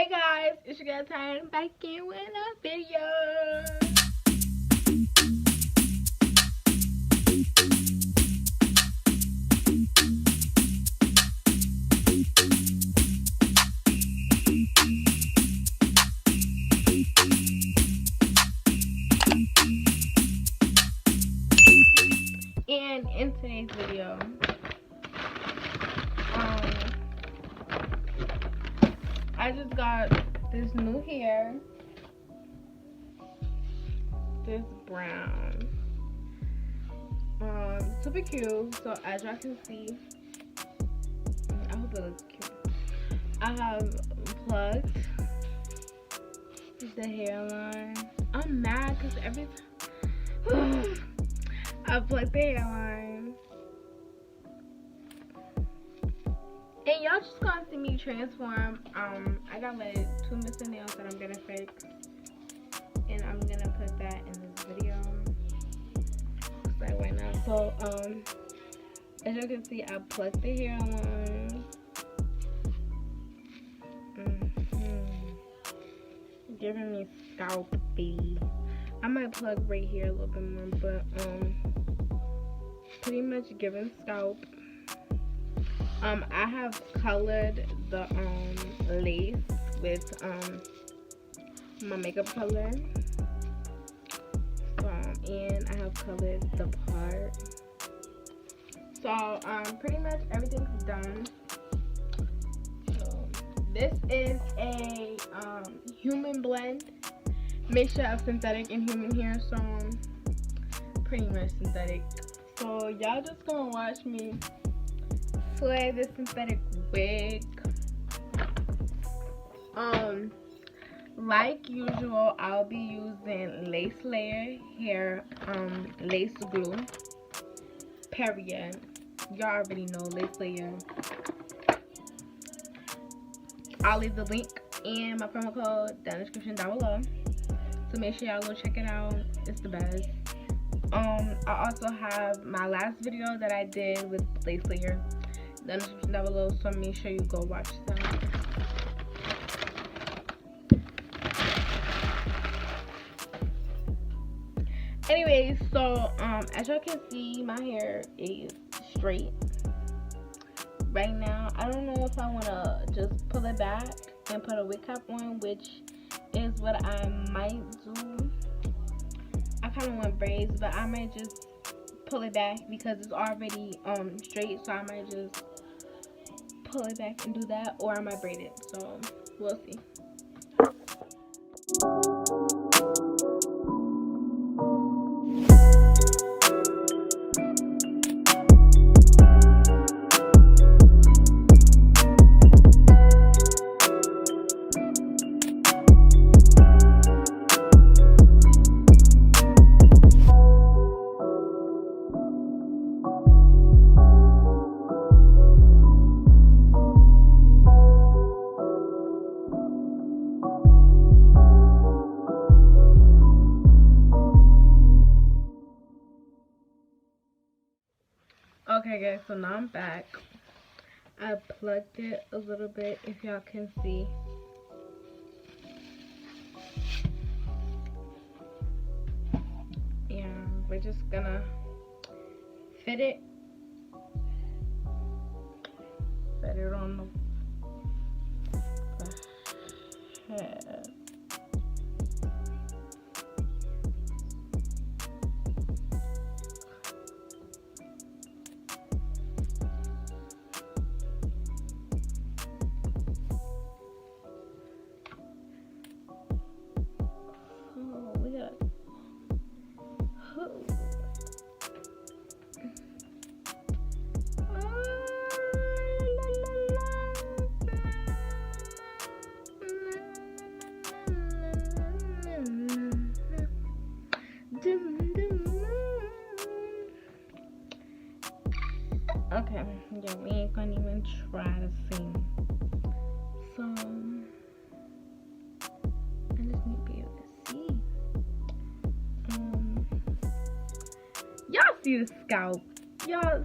Hey guys, it's your girl Time back in with a video. And in today's video, I just got this new hair, this brown, super cute. So as y'all can see, I hope it looks cute. I have plugged the hairline. I'm mad because every time I plugged the hairline. And y'all just gonna see me transform. I got like 2 missing nails that I'm gonna fix, and I'm gonna put that in this video. Like right now. So as you can see, I plucked the hairline. Giving me scalp, baby. I might plug right here a little bit more, but pretty much giving scalp. I have colored the lace with my makeup color. And I have colored the part. So pretty much everything's done. So this is a human blend mixture of synthetic and human hair, so pretty much synthetic. So y'all just gonna watch me slay this synthetic wig. Like usual, I'll be using lace layer hair lace glue, period. Y'all already know lace layer. I'll leave the link and my promo code down in the description down below, so make sure y'all go check it out. It's the best. I also have my last video that I did with lace layer down in the description down below, so make sure you go watch that. Anyways, so as y'all can see, my hair is straight right now. I don't know if I want to just pull it back and put a wig cap on, which is what I might do. I kind of want braids, but I might just pull it back because it's already straight, so I might just pull it back and do that, or I might braid it, so we'll see. Okay guys, so now I'm back. I plugged it a little bit, if y'all can see. Yeah, we're just gonna fit it on the head. Okay, yeah, we ain't gonna even try to sing. So I just need to be able to see. Y'all see the scalp. Y'all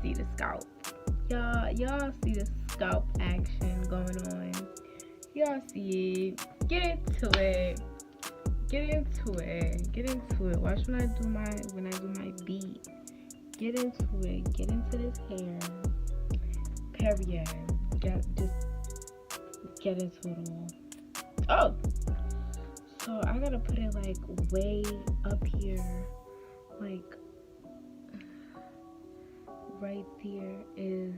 see the scalp. Y'all see the scalp action going on. Y'all see it. Get into it. Get into it. Get into it. Watch when I do my beat. Get into it. Get into this hair. Period. Get into it all. Oh! So I gotta put it like way up here. Like right there is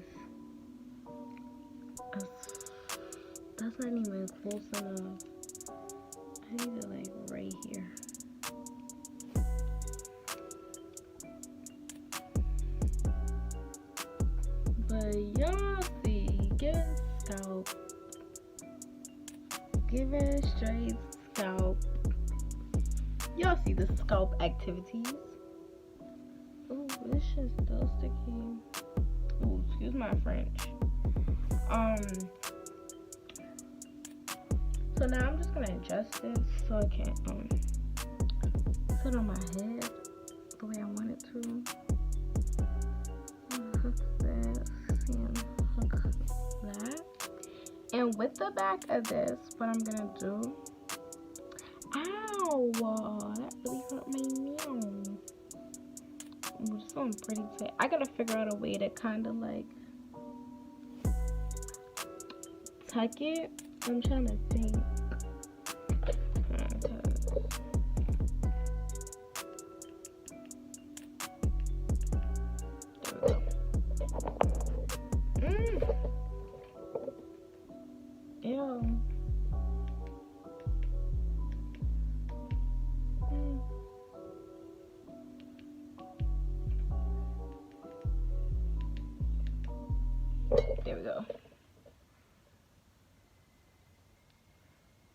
that's not even close enough. I need it like right here. But y'all see, give it straight scalp. Y'all see the scalp activities. Oh, this shit's still sticky. Oh, excuse my French. So now I'm just gonna adjust this so it can sit on my head the way I want it to. Hook this and hook that. And with the back of this, what I'm gonna do. Ow! That really hurt my nail. It's going pretty tight. I gotta figure out a way to kind of like tuck it. I'm trying to think. Ew. There we go.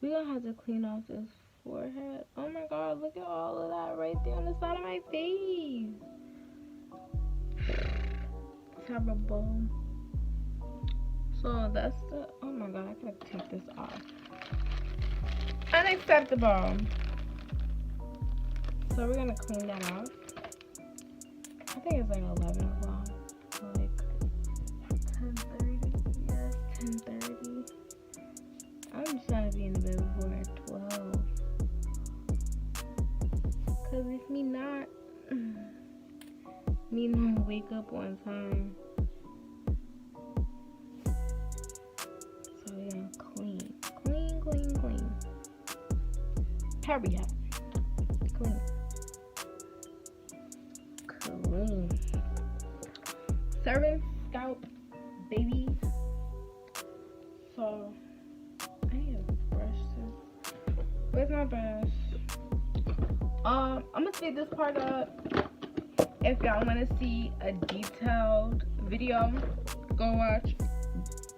We're gonna have to clean off this forehead. Oh my god, look at all of that right there on the side of my face. Terrible. So that's the, oh my god, I gotta take this off. Unacceptable. So we're gonna clean that off. I think it's like 11 o'clock. Like 10:30. Yes, 10:30. I'm just trying to be in the bed before 12. Cause if me not wake up on time. So we're gonna clean. Period. Clean. Serving scalp, baby. So I need a brush too. Where's my brush? I'm gonna speed this part up. If y'all want to see a detailed video, go watch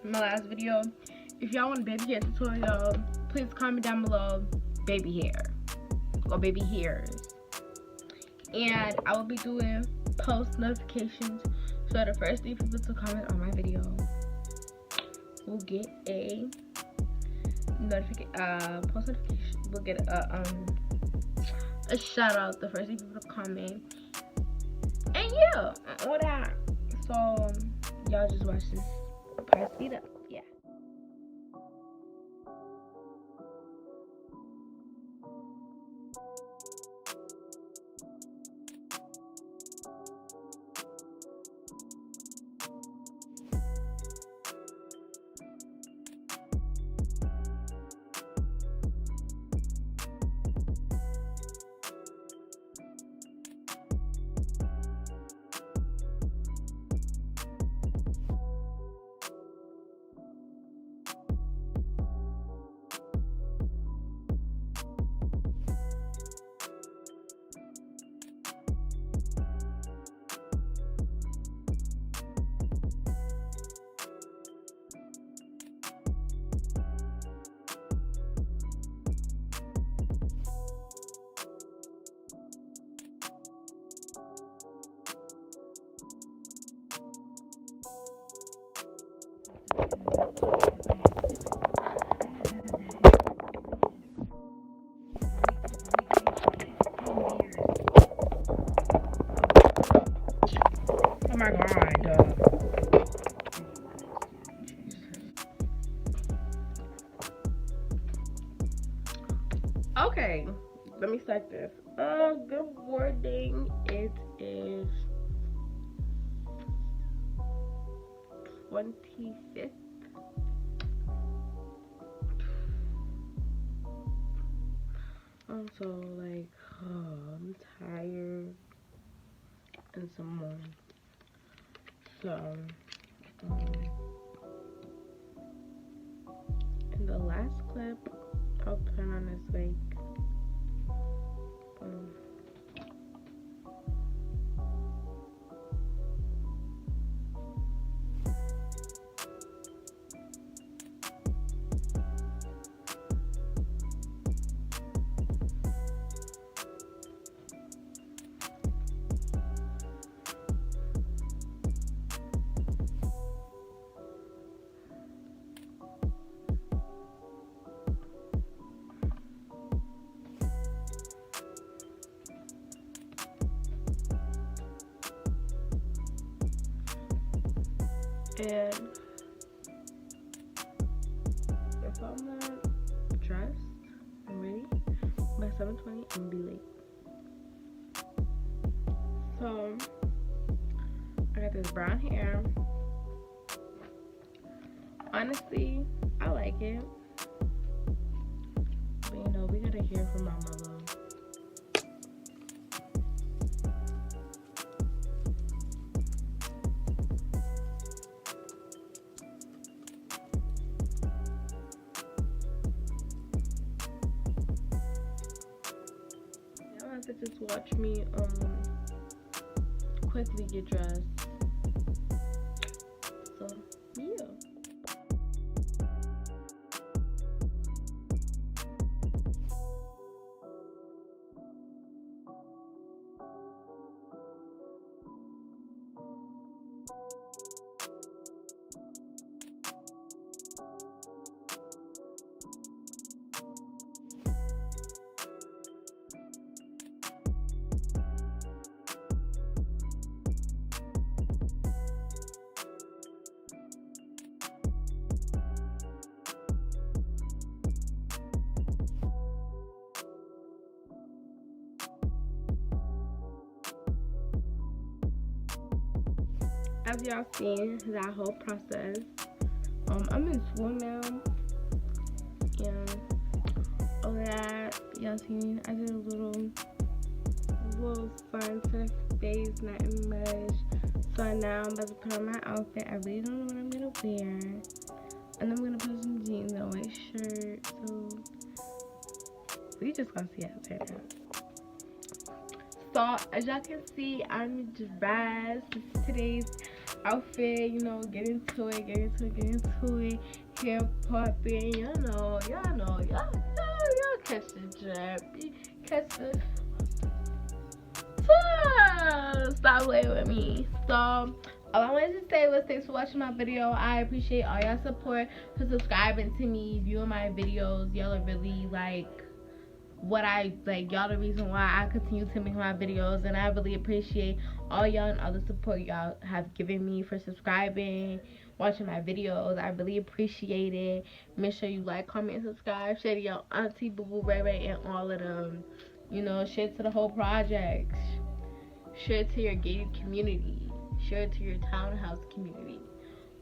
my last video. If y'all want a baby hair tutorial, please comment down below baby hair or baby hairs. And I will be doing post notifications, so the first 3 people to comment on my video will get a post notification. We'll get a shout out. The first 3 people to comment. And yeah, all that. So y'all just watch this part speed up. Yeah. Oh my god. Okay, let me start this. Good morning. It is 25th. I'm so like, I'm tired and some more. So, in the last clip I'll put on this week. And if I'm not dressed and ready by 7:20, I'm gonna be late. So I got this brown hair. Honestly, I like it. But you know, we gotta hear from my mother. Y'all have to just watch me quickly get dressed. So yeah. As y'all seen that whole process, I'm in school now, and all that y'all seen. I did a little fun to the face, nothing much. So now I'm about to put on my outfit. I really don't know what I'm gonna wear, and I'm gonna put some jeans and a white shirt. So we just gonna see how it turns out. So as y'all can see, I'm dressed. This is today's outfit, you know, get into it, hair popping, y'all catch the drip, catch the stop playing with me. So all I wanted to say was thanks for watching my video. I appreciate all y'all support, for subscribing to me, viewing my videos. Y'all are really like what I like, y'all the reason why I continue to make my videos, and I really appreciate all y'all and all the support y'all have given me for subscribing, watching my videos. I really appreciate it. Make sure you like, comment, and subscribe. Share to your auntie, boo boo, Ray Ray, and all of them. You know, share to the whole project. Share to your gated community. Share to your townhouse community.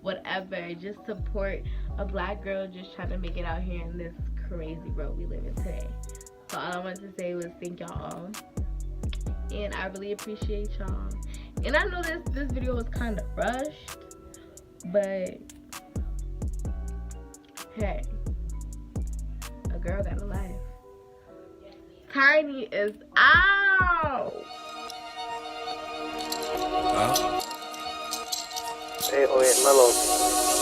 Whatever. Just support a black girl just trying to make it out here in this crazy world we live in today. So all I wanted to say was thank y'all, and I really appreciate y'all. And I know this video was kind of rushed, but hey, a girl got a life. Tiny is out. Hey, oh yeah, mellow.